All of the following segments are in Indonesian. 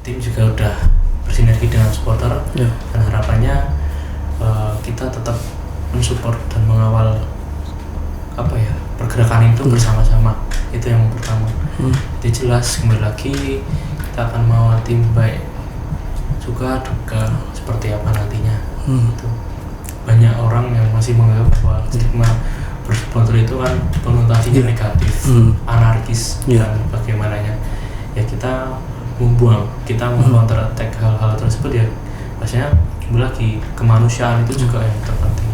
tim juga udah bersinergi dengan supporter dan harapannya kita tetap mensupport dan mengawal pergerakan itu bersama-sama. Itu yang pertama. Jadi jelas kembali lagi kita akan mau tim baik suka duka seperti apa nantinya. Itu banyak orang yang masih menganggap bahwa stigma bersupporter itu kan konotasinya negatif, anarkis dan bagaimananya. Ya kita counter attack hal-hal tersebut ya. Maksudnya kembali lagi kemanusiaan itu juga yang terpenting.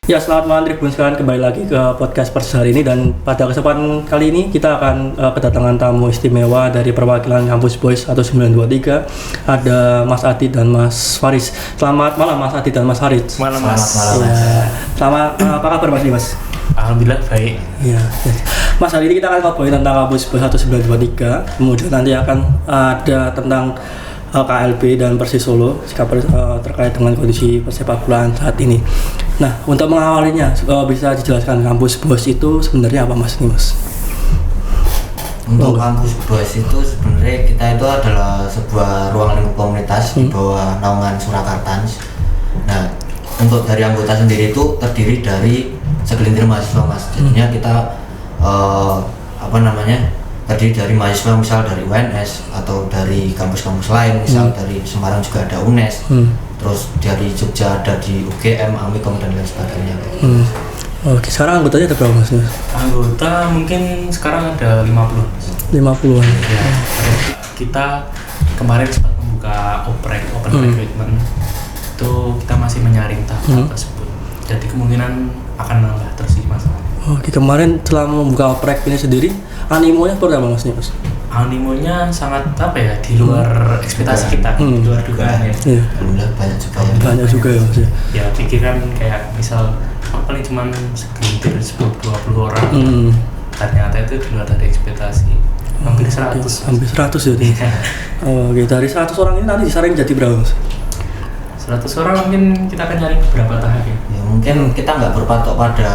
Ya, selamat malam Tribun sekalian, kembali lagi ke podcast Persis hari ini, dan pada kesempatan kali ini kita akan kedatangan tamu istimewa dari perwakilan Kampus Boys 1923. Ada Mas Adi dan Mas Faris. Selamat malam Mas Adi dan Mas Faris. Malam Mas. Selamat apa kabar Mas? Alhamdulillah baik. Iya. Mas, hari ini kita akan ngobrolin tentang Kampus Boys 1923. Kemudian nanti akan ada tentang KLB dan Persis Solo terkait dengan kondisi persepak bolaan saat ini. Nah, untuk mengawalinya bisa dijelaskan Kampus Boys itu sebenarnya apa Mas? Untuk Kampus Boys itu sebenarnya kita itu adalah sebuah ruang lingkup komunitas di bawah naungan Surakarta. Nah, untuk dari anggota sendiri itu terdiri dari segelintir mahasiswa Mas. Jadinya kita terdiri dari mahasiswa misal dari UNS atau dari kampus-kampus lain, misal dari Semarang juga ada UNES, terus dari Jogja ada di UGM, Amikom dan lain sebagainya. Oke, sekarang anggotanya ada berapa Mas? Anggota mungkin sekarang ada 50-an. Ya, kita kemarin sempat membuka open recruitment. Itu kita masih menyaring tahap tersebut. Jadi kemungkinan akan nambah terus Mas. Oke, kemarin selama membuka oprek ini sendiri, animonya seperti apa Mas? Animonya sangat di luar ekspektasi kita, di luar dugaan ya. Iya. Banyak juga ya Mas ya. Ya pikiran kayak misal paling cuma segelintir 10-20 orang. Ternyata itu di luar dari ekspektasi. Hampir 100. Hampir 100 ya. Oke, dari 100 orang ini nanti disaring jadi berapa Mas? 100 orang mungkin kita akan nyari beberapa tahap ya. Mungkin kita nggak berpatok pada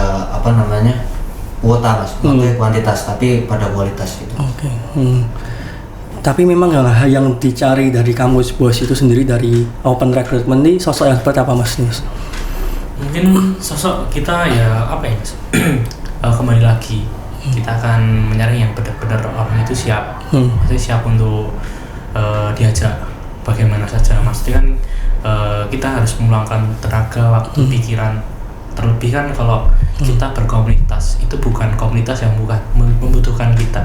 kuota Mas, kuantitas, tapi pada kualitas gitu. Oke. Tapi memang yang dicari dari Kampus Boys itu sendiri dari open recruitment ini sosok yang seperti apa Mas? Mungkin sosok kita Mas? Kembali lagi kita akan mencari yang benar-benar orang itu siap, maksudnya siap untuk diajak bagaimana saja. Maksudnya kan kita harus meluangkan tenaga, waktu, pikiran. Terlebih kan kalau kita berkomunitas, itu bukan komunitas yang membutuhkan kita,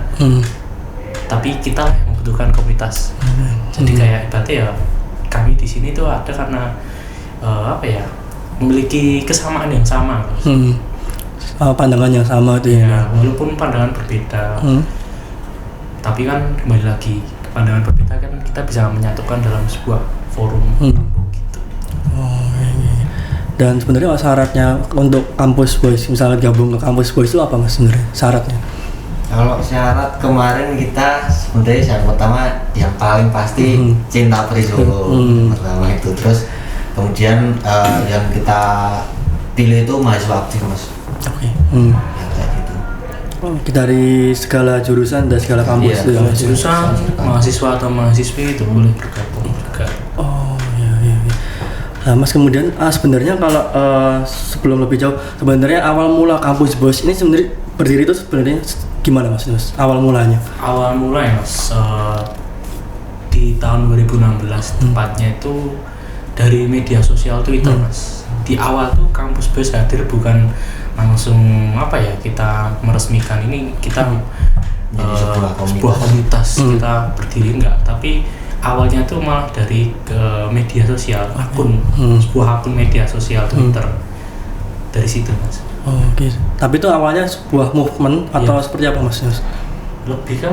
tapi kita yang membutuhkan komunitas. Jadi kayak ibaratnya ya kami di sini tuh ada karena memiliki kesamaan yang sama, pandangan yang sama itu ya. Walaupun pandangan berbeda, tapi kan kembali lagi pandangan berbeda kan kita bisa menyatukan dalam sebuah forum gitu. Dan sebenarnya syaratnya untuk Kampus Boys, misalnya gabung ke Kampus Boys itu apa Mas sebenarnya syaratnya? Kalau syarat kemarin kita sebenarnya yang pertama yang paling pasti cinta Persis Solo pertama itu, terus kemudian yang kita pilih itu mahasiswa aktif Mas. Oke. Ya, kayak gitu. Dari segala jurusan dan segala kampus itu ya, jurusan mahasiswa atau mahasiswi itu boleh bergabung juga. Nah Mas, kemudian sebenarnya kalau sebelum lebih jauh, sebenarnya awal mula Kampus Boys ini sebenarnya berdiri itu sebenarnya gimana Mas? Awal mulanya? Awal mula ya Mas, di tahun 2016 tepatnya itu dari media sosial Twitter Mas. Di awal tuh Kampus Boys hadir bukan langsung kita meresmikan ini kita sebuah komunitas kita berdiri, enggak, tapi awalnya tuh malah dari media sosial, sebuah akun media sosial Twitter. Dari situ Mas. Oke. Tapi itu awalnya sebuah movement atau seperti apa Mas? Lebih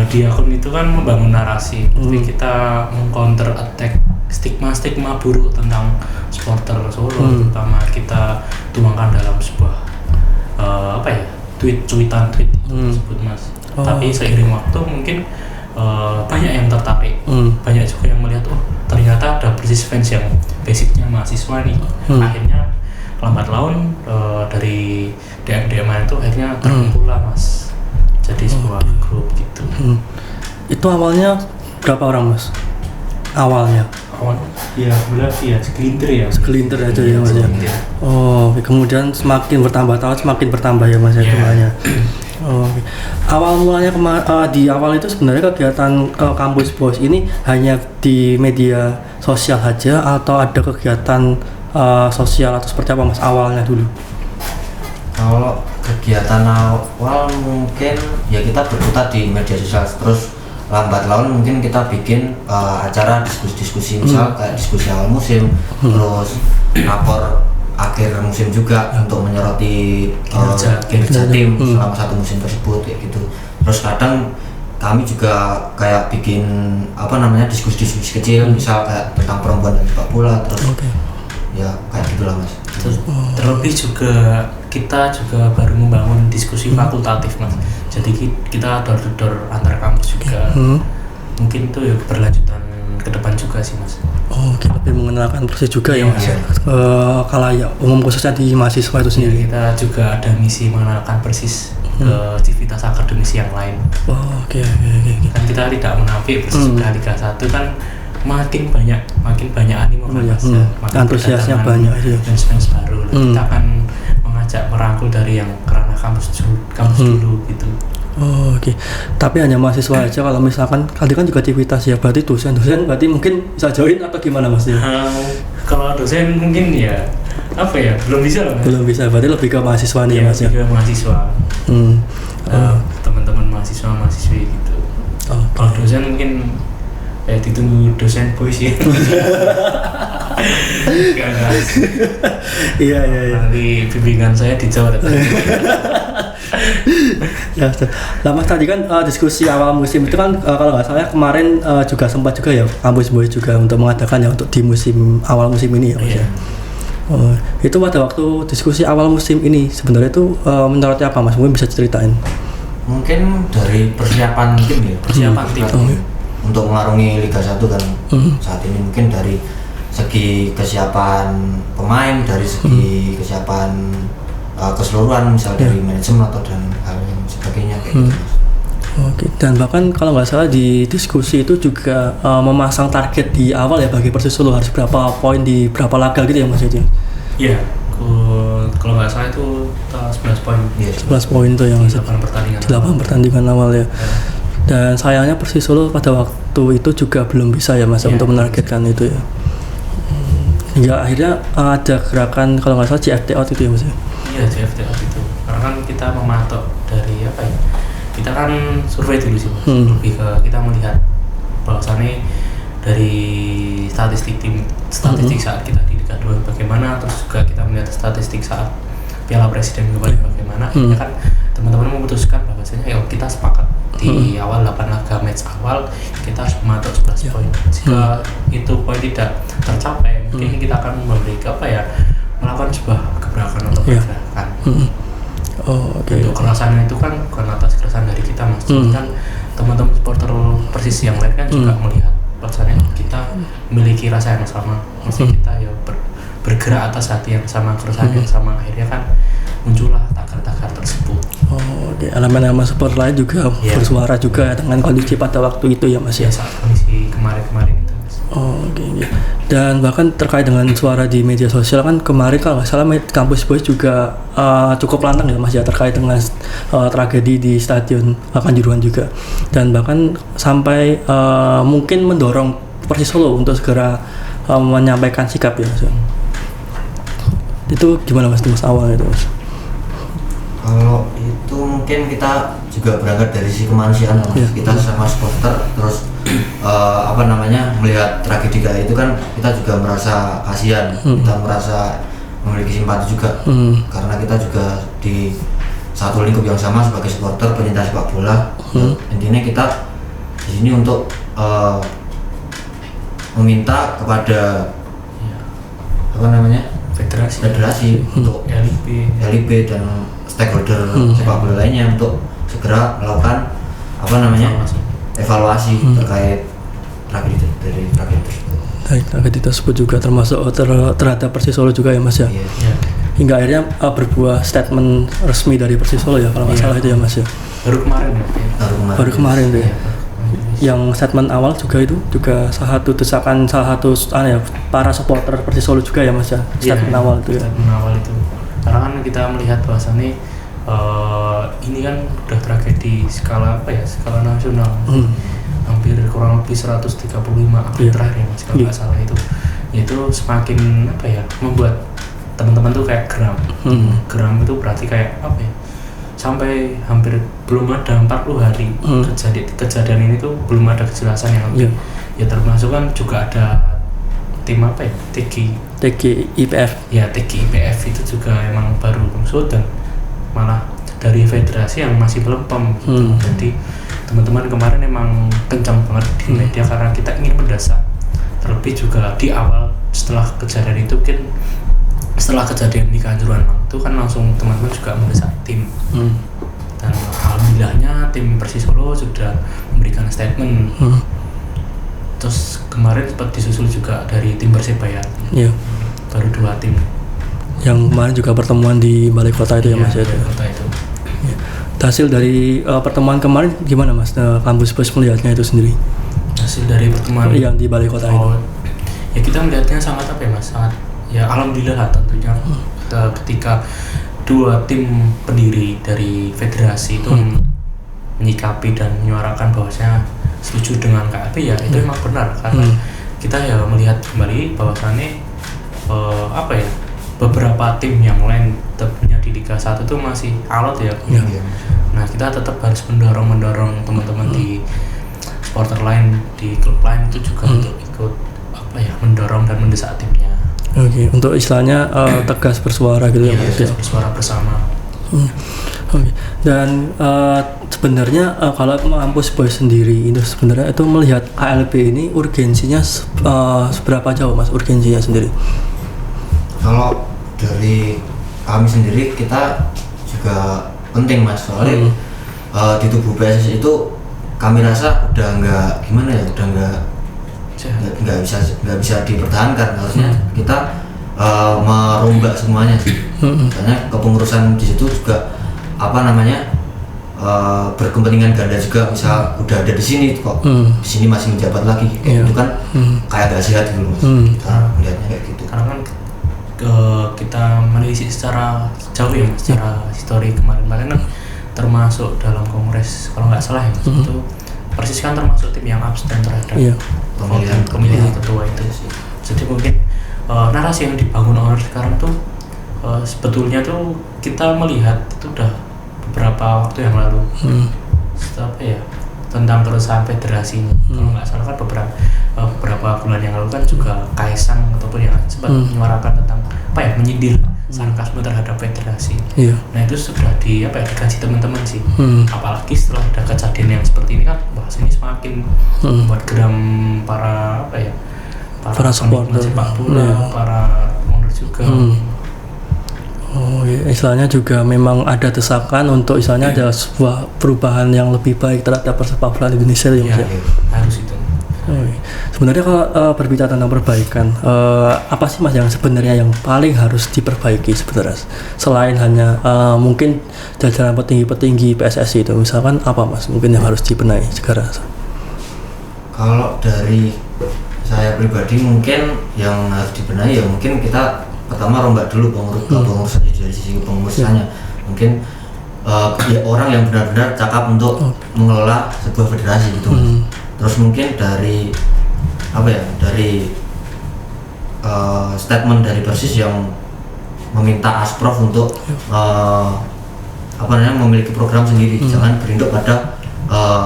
di akun itu kan membangun narasi. Jadi kita meng-counter attack stigma buruk tentang supporter Solo, terutama kita tuangkan dalam sebuah tweet-tweetan tersebut Mas. Tapi seiring waktu mungkin banyak yang tertarik, banyak juga yang melihat ternyata ada Persis fans yang basicnya mahasiswa nih. Akhirnya lambat laun itu akhirnya terkumpul lah mas, jadi sebuah grup gitu. Itu awalnya berapa orang mas? Awalnya? Ya berarti ya segelintir aja ya mas ya. Oh, kemudian semakin bertambah tahun semakin bertambah ya mas ya jumlahnya. Oh, okay. Awal mulanya di awal itu sebenarnya kegiatan Kampus Boys ini hanya di media sosial saja atau ada kegiatan sosial atau seperti apa mas awalnya dulu? Kalau kegiatan awal mungkin ya kita berputar di media sosial, terus lambat laun mungkin kita bikin acara diskusi-diskusi, misal kayak diskusi awal musim, terus rapor akhir musim juga untuk menyoroti kinerja tim selama satu musim tersebut kayak gitu. Terus kadang kami juga kayak bikin diskusi-diskusi kecil, misal kayak tentang perempuan dan sepak bola, terus ya kayak gitulah mas. Terlebih juga kita juga baru membangun diskusi fakultatif mas, jadi kita door to door antar kampus juga. Mungkin itu ya keberlanjutan ke depan juga sih mas. Oke, lebih mengenalkan proses juga ya mas. Khalayak umum khususnya di mahasiswa itu sendiri. Kita juga ada misi mengenalkan persis ke aktivitas akademisi yang lain. Oke. Kan kita tidak menafik persis sudah Liga 1 kan makin banyak animo kan mas. Antusiasnya banyak ya. Fans baru. Kita akan mengajak merangkul dari yang kerana kampus dulu gitu. Oh, oke. Tapi hanya mahasiswa aja. Kalau misalkan tadi kan juga aktivitas ya, berarti dosen berarti mungkin bisa join atau gimana mas? Kalau dosen mungkin ya belum bisa lah. Belum bisa, berarti lebih ke mahasiswa nih ya mas ya. Lebih ke mahasiswa. Teman-teman mahasiswi gitu. Kalau dosen mungkin ditunggu dosen boys ya. Iya. Nanti bimbingan saya di Jawa. Ya, lah mas tadi kan diskusi awal musim itu kan kalau nggak salah kemarin juga sempat juga ya Kampus Boys juga untuk mengadakan ya untuk di awal musim ini ya mas ya. Itu pada waktu diskusi awal musim ini sebenarnya itu menurutnya apa mas? Mungkin bisa ceritain? Mungkin dari persiapan tim untuk mengarungi Liga 1 kan saat ini, mungkin dari segi kesiapan pemain, dari segi kesiapan keseluruhan, misal dari manajemen atau dan hal yang sebagainya kayak gitu. Oke, dan bahkan kalau nggak salah di diskusi itu juga memasang target di awal ya bagi Persis Solo harus berapa poin di berapa laga gitu ya mas itu? Iya, kalau nggak salah itu 11 poin. 11 poin tuh yang 8 pertandingan awal ya. Dan sayangnya Persis Solo pada waktu itu juga belum bisa ya mas untuk menargetkan itu ya. Hingga akhirnya ada gerakan kalau nggak salah CFT out itu ya mas ya? Iya, CFT out itu. Karena kan kita mematok dari kita kan survei dulu sih mas. Lebih ke kita melihat bahwasannya dari statistik saat kita di Liga 2 bagaimana, terus juga kita melihat statistik saat Piala Presiden kemarin bagaimana. Akhirnya kan teman-teman memutuskan bahwasanya kita sepakat di awal 8 laga match awal kita harus mematok 11 poin. Jika itu poin tidak tercapai, mungkin kita akan memberikan melakukan sebuah gebrakan atau pergerakan. Untuk kerasan itu kan bukan atas kerasan dari kita mas, kan teman-teman supporter Persis yang lain kan juga melihat bahwasannya kita memiliki rasa yang sama, maksudnya kita bergerak atas hati yang sama, keresahan yang sama, akhirnya kan muncullah tagar-tagar tersebut. Elemen-elemen supporter lain juga bersuara juga dengan kondisi pada waktu itu ya mas ya. Saat kondisi kemarin itu mas. Dan bahkan terkait dengan suara di media sosial kan kemarin kalau nggak salah Kampus Boys juga cukup lantang ya mas ya terkait dengan tragedi di Stadion Kanjuruhan juga, dan bahkan sampai mungkin mendorong Persis Solo untuk segera menyampaikan sikap ya mas. Itu gimana mas awal itu mas? Kalau itu mungkin kita juga berangkat dari sisi kemanusiaan mas. Kita sama supporter terus melihat tragedi kayak itu kan kita juga merasa kasihan, kita merasa memiliki simpati juga karena kita juga di satu lingkup yang sama sebagai supporter penyintas sepak bola. Intinya kita di sini untuk meminta kepada federasi untuk LIB dan stakeholder sepak bola lainnya untuk segera melakukan evaluasi terkait tragedi tersebut. Tragedi tersebut juga termasuk terhadap Persis Solo juga ya mas ya. hingga akhirnya berbuah statement resmi dari Persis Solo ya kalau nggak salah itu ya Mas ya. Baru kemarin ya. Baru kemarin tuh ya. Iya, Yang statement awal juga itu juga salah satu desakan salah satu ya para supporter Persis Solo juga ya Mas ya. Statement awal itu ya. Statement awal itu. Karena kan kita melihat bahwasannya ini kan udah tragedi skala skala nasional. Hampir kurang lebih 135 April terakhir ya Mas kalau nggak salah itu. Itu semakin membuat teman-teman tuh kayak geram. Geram itu berarti kayak sampai hampir belum ada 40 hari kejadian ini tuh belum ada kejelasan yang lebih. Ya termasuk kan juga ada tim TGIPF. Ya TGIPF itu juga emang baru muncul dan malah dari federasi yang masih melempem gitu. Jadi teman-teman kemarin emang kencang banget di media karena kita ingin mendesak. Terlebih juga di awal setelah kejadian itu setelah kejadian di Kanjuruhan itu kan langsung teman-teman juga mendesak tim. Dan alhamdulillahnya tim Persis Solo sudah memberikan statement. Terus kemarin sempat disusul juga dari tim Persebaya. Baru 2 tim. Yang kemarin juga pertemuan di Balai Kota itu ya Mas ya. Balai Kota itu. Hasil dari pertemuan kemarin gimana Mas? Kampus Bus melihatnya itu sendiri. Hasil dari pertemuan yang di Balai Kota itu. Ya kita melihatnya sangat Mas? Sangat ya alhamdulillah tentunya ketika 2 tim pendiri dari federasi itu menyikapi dan menyuarakan bahwasanya setuju dengan KLB ya itu memang benar karena kita ya melihat kembali bahwasannya beberapa tim yang lain tentunya di Liga 1 itu masih alot ya. Nah kita tetap harus mendorong teman-teman di supporter lain di klub lain itu juga untuk ikut mendorong dan mendesak timnya. Oke, untuk istilahnya tegas bersuara gitu ya Mas. Tegas bersuara bersama. Oke. Dan sebenarnya kalau Kampus Boys sendiri itu sebenarnya itu melihat KLB ini urgensinya seberapa jauh Mas urgensinya sendiri? Kalau dari kami sendiri kita juga penting Mas soalnya di tubuh PSSI itu kami rasa udah nggak bisa dipertahankan. Harusnya kita merombak semuanya sih. Karena kepengurusan di situ juga berkepentingan ganda juga. Misal udah ada di sini kok di sini masih menjabat lagi kayak itu kan kayak gak sehat gitu Mas. Kita melihatnya kayak gitu. Karena kan kita menelisik secara jauh ya Mas, secara histori kemarin kan termasuk dalam kongres kalau nggak salah ya itu Persis kan termasuk tim yang abstain terhadap pemilihan ketua itu. Jadi mungkin narasi yang dibangun oleh sekarang tuh sebetulnya tuh kita melihat itu udah beberapa waktu yang lalu tentang keresahan federasi. Kalau nggak salah kan beberapa bulan yang lalu kan juga Kaisang ataupun yang sempat menyuarakan tentang menyindir sarkasme terhadap federasi. Nah itu sudah dikaji teman-teman sih. Apalagi setelah ada kejadian yang seperti ini kan bahas ini semakin membuat geram para supporter sepak bola, para owner juga. Istilahnya juga memang ada desakan untuk istilahnya ada sebuah perubahan yang lebih baik terhadap persepak bola Indonesia ya Mas. Harus itu. Sebenarnya kalau berbicara tentang perbaikan, apa sih Mas yang sebenarnya yang paling harus diperbaiki sebenarnya selain hanya mungkin jajaran petinggi PSSI itu, misalkan apa Mas mungkin yang harus dibenahi segera? Kalau dari saya pribadi mungkin yang harus dibenahi ya mungkin kita pertama rombak dulu pengurusannya dari sisi pengurusannya. Mungkin ya orang yang benar-benar cakap untuk mengelola sebuah federasi gitu Mas. Terus mungkin dari statement dari Persis yang meminta Asprof untuk memiliki program sendiri, jangan berinduk pada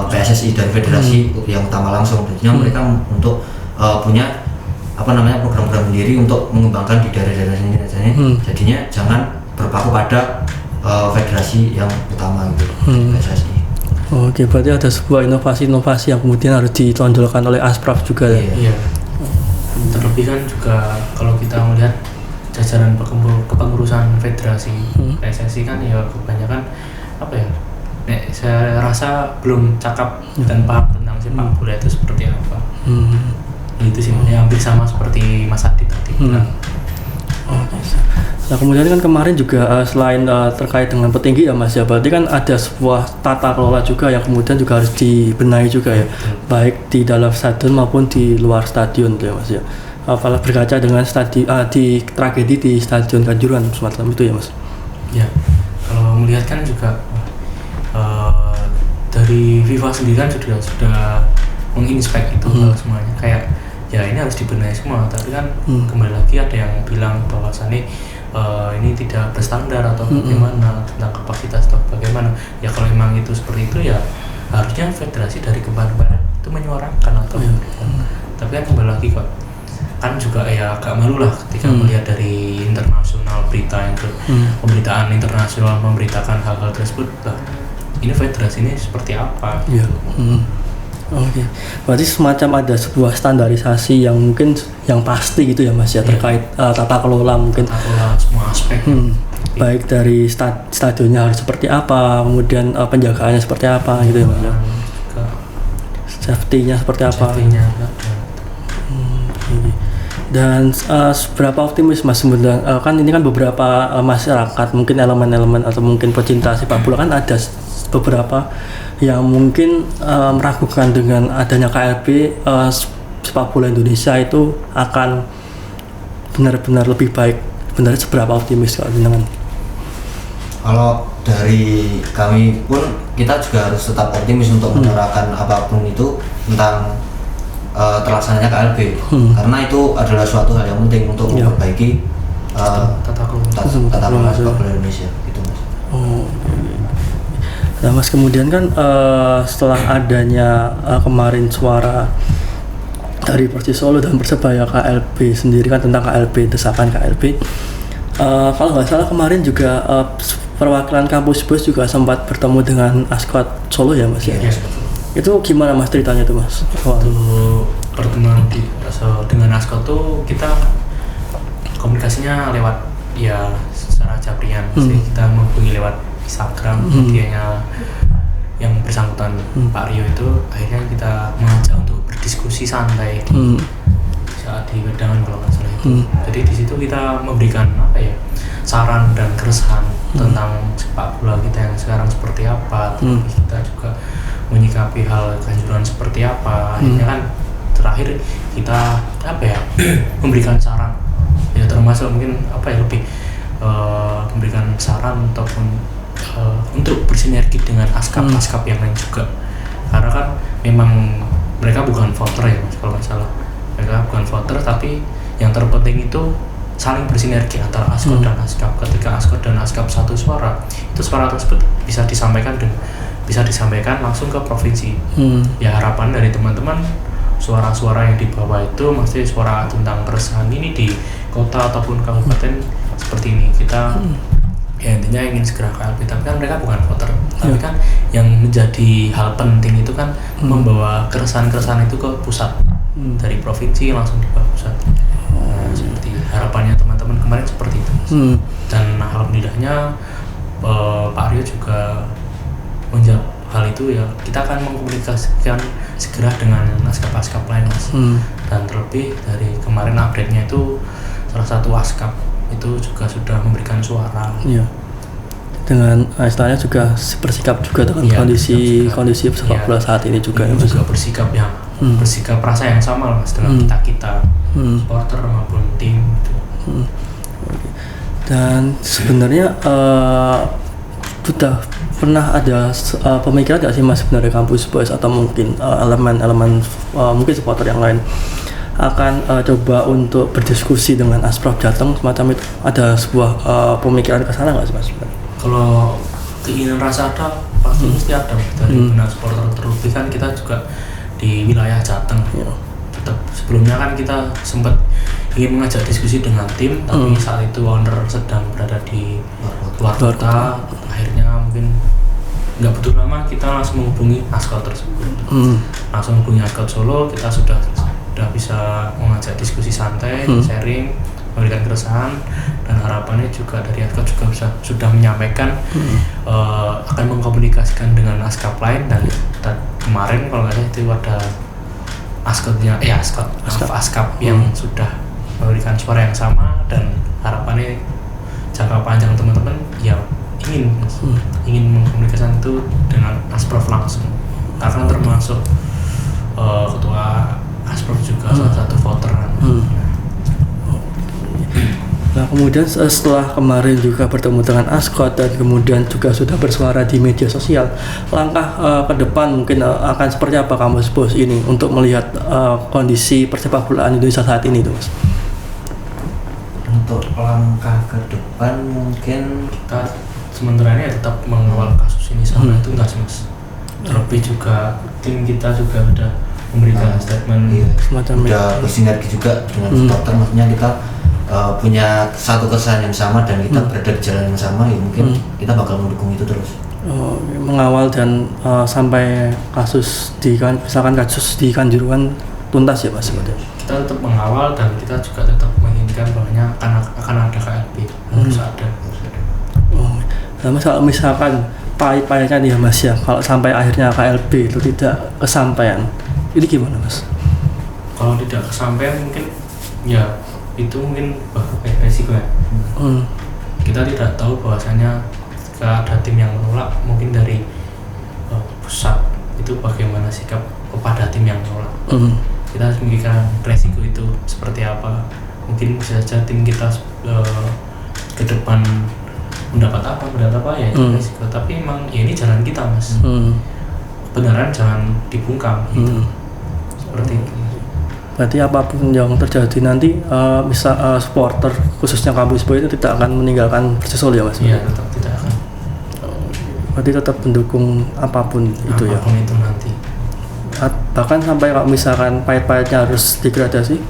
PSSI dan federasi yang utama langsung. Jadinya mereka untuk punya program-program sendiri untuk mengembangkan di daerah-daerah sendiri. Jadinya jangan berpaku pada federasi yang utama gitu, PSSI. Oke, berarti ada sebuah inovasi-inovasi yang kemudian harus ditonjolkan oleh Asprof juga ya? Iya. Terlebih kan juga kalau kita melihat jajaran kepengurusan federasi PSSI kan ya kebanyakan saya rasa belum cakap dan paham tentang sepak bola itu seperti apa. Itu sih hampir sama seperti Mas Adi tadi. Nah kemudian kan kemarin juga selain terkait dengan petinggi ya Mas ya, berarti kan ada sebuah tata kelola juga yang kemudian juga harus dibenahi juga ya, baik di dalam stadion maupun di luar stadion ya Mas ya. Apalagi berkaca dengan di tragedi di Stadion Kanjuruhan semacam itu ya Mas. Ya, kalau melihat kan juga dari FIFA sendiri kan sudah menginspek itu semuanya, kayak ya ini harus dibenahi semua, tapi kan kembali lagi ada yang bilang bahwasannya ini tidak berstandar atau bagaimana tentang kapasitas atau bagaimana. Ya kalau memang itu seperti itu ya harusnya federasi dari kemarin itu menyuarakan atau tapi kan kembali lagi kok kan juga ya agak malu lah ketika melihat dari internasional berita yang pemberitaan internasional memberitakan hal-hal tersebut. Ini federasi ini seperti apa? Ya. Oke, berarti semacam ada sebuah standarisasi yang mungkin yang pasti gitu ya Mas ya, terkait tata kelola mungkin. Tata kelola semua aspek. Baik dari stadionnya harus seperti apa, kemudian penjagaannya seperti apa gitu ya Mas ya. Safety-nya seperti apa. Safety-nya. Dan seberapa optimis Mas sebenarnya, kan ini kan beberapa masyarakat mungkin elemen-elemen atau mungkin pecinta sepak bola kan ada beberapa yang mungkin meragukan dengan adanya KLB sepak bola Indonesia itu akan benar-benar lebih baik. Benar seberapa optimis kalau dengan? Kalau dari kami pun kita juga harus tetap optimis untuk menyuarakan apapun itu tentang terlaksananya KLB karena itu adalah suatu hal yang penting untuk memperbaiki tata kelola sepak bola Indonesia gitu Mas. Nah Mas kemudian kan setelah adanya kemarin suara dari Persis Solo dan Persebaya KLB sendiri kan tentang KLB, desakan KLB, kalau nggak salah kemarin juga perwakilan kampus BUS juga sempat bertemu dengan Askot Solo ya Mas ya? Yes. Itu gimana Mas ceritanya tuh Mas? Waktu pertemuan dengan Askot tuh kita komunikasinya lewat ya secara jabrian, kita menghubungi lewat Instagram medianya yang bersangkutan Pak Rio itu, akhirnya kita mengajak untuk berdiskusi santai di saat di wedangan kalau nggak salah itu. Jadi di situ kita memberikan saran dan keresahan tentang sepak bola kita yang sekarang seperti apa, tapi kita juga menyikapi hal Kanjuruhan seperti apa. Akhirnya kan terakhir kita memberikan saran ya, termasuk mungkin lebih memberikan saran ataupun untuk bersinergi dengan askap yang lain juga, karena kan memang mereka bukan voter ya Mas kalau nggak salah, mereka bukan voter, tapi yang terpenting itu saling bersinergi antara askap dan askap. Ketika askap dan askap satu suara, itu suara tersebut bisa disampaikan langsung ke provinsi. Ya harapan dari teman-teman suara-suara yang dibawa itu mesti suara tentang keresahan ini di kota ataupun kabupaten seperti ini. Kita ya intinya ingin segera KLB, tapi kan mereka bukan voter, tapi kan yang menjadi hal penting itu kan membawa keresahan-keresahan itu ke pusat, dari provinsi langsung dibawa pusat. Seperti harapannya teman-teman kemarin seperti itu. Dan alhamdulillahnya Pak Rio juga menjawab hal itu ya, kita akan mengkomunikasikan segera dengan askap-askap lain Mas. Dan terlebih dari kemarin update-nya itu salah satu askap itu juga sudah memberikan suara. Iya. Dengan istilahnya juga bersikap juga dengan kondisi sepak bola saat ini juga ya, juga bersikap bersikap rasa yang sama Mas dengan kita supporter maupun tim gitu. Dan sebenarnya sudah pernah ada pemikiran nggak sih Mas sebenarnya kampus BUS atau mungkin elemen-elemen mungkin supporter yang lain akan coba untuk berdiskusi dengan Asprof Jateng semacam itu, ada sebuah pemikiran ke sana nggak sih Mas? Kalau keinginan rasa ada pasti mesti ada dari benar supporter, terlebih kan kita juga di wilayah Jateng. Tetap sebelumnya kan kita sempat ingin mengajak diskusi dengan tim, tapi saat itu owner sedang berada di luar kota. Akhirnya mungkin nggak butuh lama kita langsung menghubungi Askot tersebut. Langsung menghubungi Askot Solo, kita sudah bisa mengajak diskusi santai, sharing, memberikan keresahan, dan harapannya juga dari Askot juga sudah menyampaikan akan mengkomunikasikan dengan askap lain, dan kemarin kalau nggak salah itu ada askap yang sudah memberikan suara yang sama, dan harapannya jangka panjang teman-teman ya ingin mengkomunikasikan itu dengan Asprof langsung, karena termasuk ketua Asprof juga salah satu voter. Nah kemudian setelah kemarin juga bertemu dengan Askot dan kemudian juga sudah bersuara di media sosial, langkah ke depan mungkin akan seperti apa Kampus BOS ini untuk melihat kondisi persepak bolaan Indonesia saat ini tuh Mas? Untuk langkah ke depan mungkin kita sementara ini tetap mengawal kasus ini sampai tuntas Mas. Terlebih juga tim kita juga sudah memberikan statement udah bersinergi juga dengan supporter, maksudnya kita punya satu kesan yang sama dan kita berada di jalan yang sama, ya mungkin kita bakal mendukung itu terus. Mengawal dan sampai kasus misalkan kasus di Kanjuruhan tuntas ya Mas? Kita tetap mengawal dan kita juga tetap menginginkan bahwanya akan ada KLB, harus ada. Nah Mas, kalau misalkan pahit-pahitnya nih ya Mas ya, kalau sampai akhirnya KLB itu tidak kesampaian, ini gimana Mas? Kalau tidak kesampaian mungkin ya itu mungkin resiko ya. Kita tidak tahu bahwasanya jika ada tim yang menolak, mungkin dari pusat itu bagaimana sikap kepada tim yang menolak. Kita harus memikirkan resiko itu seperti apa. Mungkin bisa saja tim kita ke depan mendapat apa ya itu resiko. Tapi emang ya ini jalan kita Mas. Kebenaran jangan dibungkam gitu. Seperti itu. Berarti apapun yang terjadi nanti supporter khususnya Kampus BOS itu tidak akan meninggalkan Persisolo ya Mas? Iya, tetap tidak akan. Berarti tetap mendukung apapun itu ya? Apapun itu nanti. Bahkan sampai kalau misalkan pahit-pahitnya harus degradasi?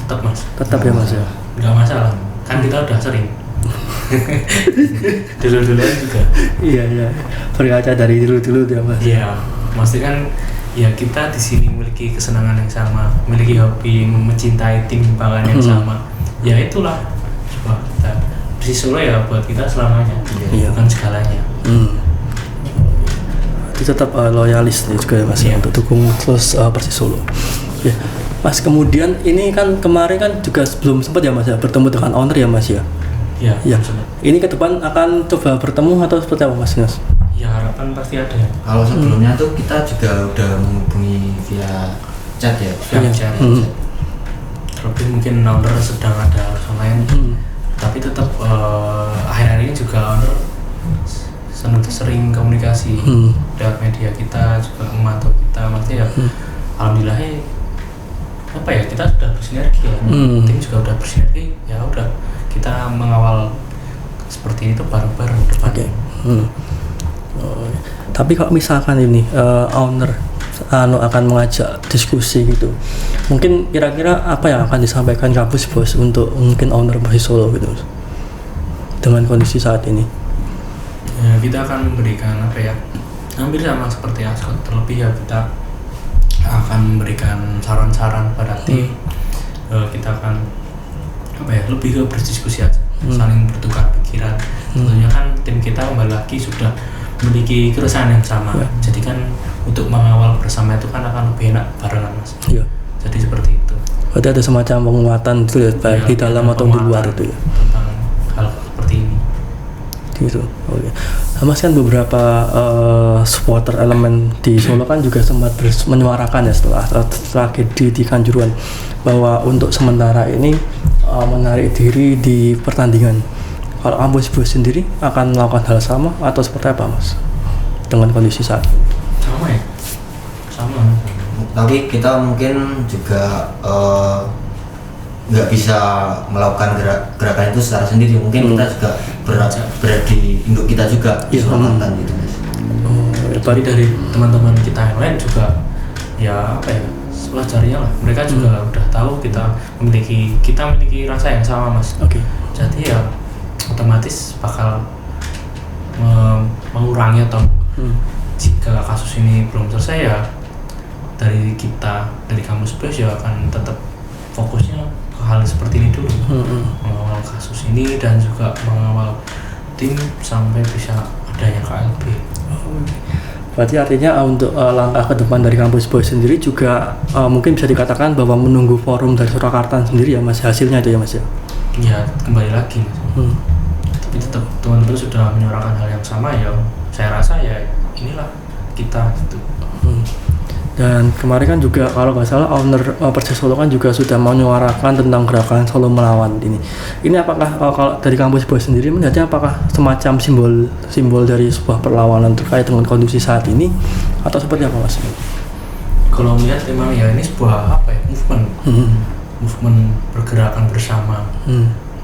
Tetap Mas. Tetap ya Mas ya? Nggak masalah, kan kita udah sering. Dulu-duluan juga. Iya, berkaca dari dulu ya Mas? Iya, maksudnya kan ya kita di sini memiliki kesenangan yang sama, memiliki hobi, mencintai tim bahkan yang sama. Ya itulah coba kita Persisolo ya buat kita selamanya, bukan segalanya. Jadi tetap loyalis juga ya Mas untuk dukung terus Persisolo. Ya. Mas kemudian ini kan kemarin kan juga belum sempat ya Mas ya bertemu dengan owner ya Mas ya? Iya. Ini ke depan akan coba bertemu atau seperti apa Mas? Ya harapan pasti ada ya. Kalau sebelumnya tuh kita juga udah menghubungi via chat ya. Via chat. Terlebih mungkin owner sedang ada urusan lain. Tapi tetap akhir-akhir ini juga owner sering komunikasi lewat media, kita juga memantau kita, maksudnya ya alhamdulillah apa ya kita sudah bersinergi ya. Tim juga udah bersinergi, ya udah kita mengawal seperti itu bareng-bareng depannya. Tapi kalau misalkan ini owner akan mengajak diskusi gitu, mungkin kira-kira apa yang akan disampaikan Kampus BOS untuk mungkin owner Persisolo gitu dengan kondisi saat ini? Ya, kita akan memberikan apa ya, hampir sama seperti Ascot, terlebih ya kita akan memberikan saran-saran pada tim. Kita akan apa ya, lebih ke berdiskusi aja, saling bertukar pikiran. Tentunya kan tim kita kembali lagi sudah memiliki keresahan yang sama, jadi kan untuk mengawal bersama itu kan akan lebih enak barengan Mas. Jadi seperti itu. Berarti ada semacam penguatan itu ya, baik di dalam atau di luar itu ya tentang hal seperti ini. Gitu. Oke. Mas kan beberapa supporter elemen di Solo kan juga sempat menyuarakan ya setelah tragedi di Kanjuruhan bahwa untuk sementara ini menarik diri di pertandingan. Kalau Kampus BOS sendiri akan melakukan hal sama atau seperti apa Mas dengan kondisi saat ini? Sama ya? Sama. Tapi kita mungkin juga nggak bisa melakukan gerakan itu secara sendiri. Mungkin kita juga berada di induk kita juga di Surakarta gitu Mas. Tapi dari teman-teman kita yang lain juga ya apa ya, pelajarinya lah. Mereka juga udah tahu kita memiliki rasa yang sama Mas. Jadi ya otomatis bakal mengurangi atau jika kasus ini belum selesai ya dari Kampus BOS ya akan tetap fokusnya ke hal seperti ini dulu, mengawal kasus ini dan juga mengawal tim sampai bisa adanya KLB. Berarti artinya untuk langkah ke depan dari Kampus BOS sendiri juga mungkin bisa dikatakan bahwa menunggu forum dari Surakarta sendiri ya Mas, hasilnya itu ya Mas ya? Ya kembali lagi Mas. tapi tetap teman-teman sudah menyuarakan hal yang sama, ya saya rasa ya inilah kita gitu. Dan kemarin kan juga kalau nggak salah owner Persis Solo kan juga sudah menyuarakan tentang gerakan Solo Melawan ini. Ini apakah kalau dari kampus Boy sendiri melihatnya apakah semacam simbol dari sebuah perlawanan terkait dengan kondisi saat ini atau seperti apa Mas? Kalau melihat memang ya ini sebuah apa ya, movement pergerakan bersama.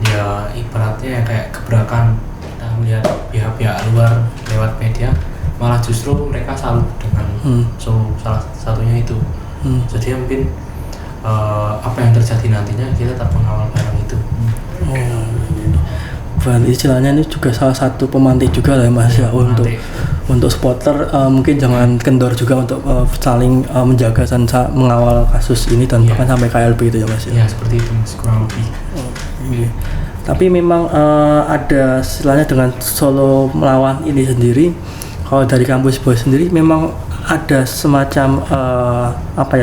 Ya ibaratnya kayak gebrakan, kita melihat pihak-pihak luar lewat media malah justru mereka salut dengan so salah satunya itu. Jadi mungkin apa yang terjadi nantinya kita tetap mengawal barang itu. Berarti istilahnya ini juga salah satu pemantik juga lah ya Mas ya, untuk supporter mungkin jangan kendor juga untuk saling menjaga dan mengawal kasus ini dan bahkan sampai KLB itu ya Mas ya. Ya seperti itu Mas, kurang lebih. Tapi memang ada istilahnya dengan Solo Melawan ini sendiri. Kalau dari kampus Boy sendiri memang ada semacam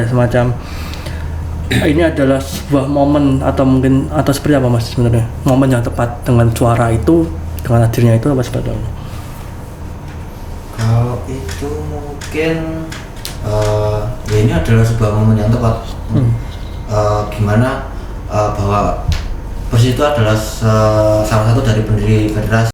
semacam ini adalah sebuah momen atau mungkin atau seperti apa Mas sebenarnya, momen yang tepat dengan suara itu, dengan hadirnya itu apa sebetulnya? Kalau itu mungkin ya ini adalah sebuah momen yang tepat. Gimana bahwa Persis itu adalah salah satu dari pendiri federasi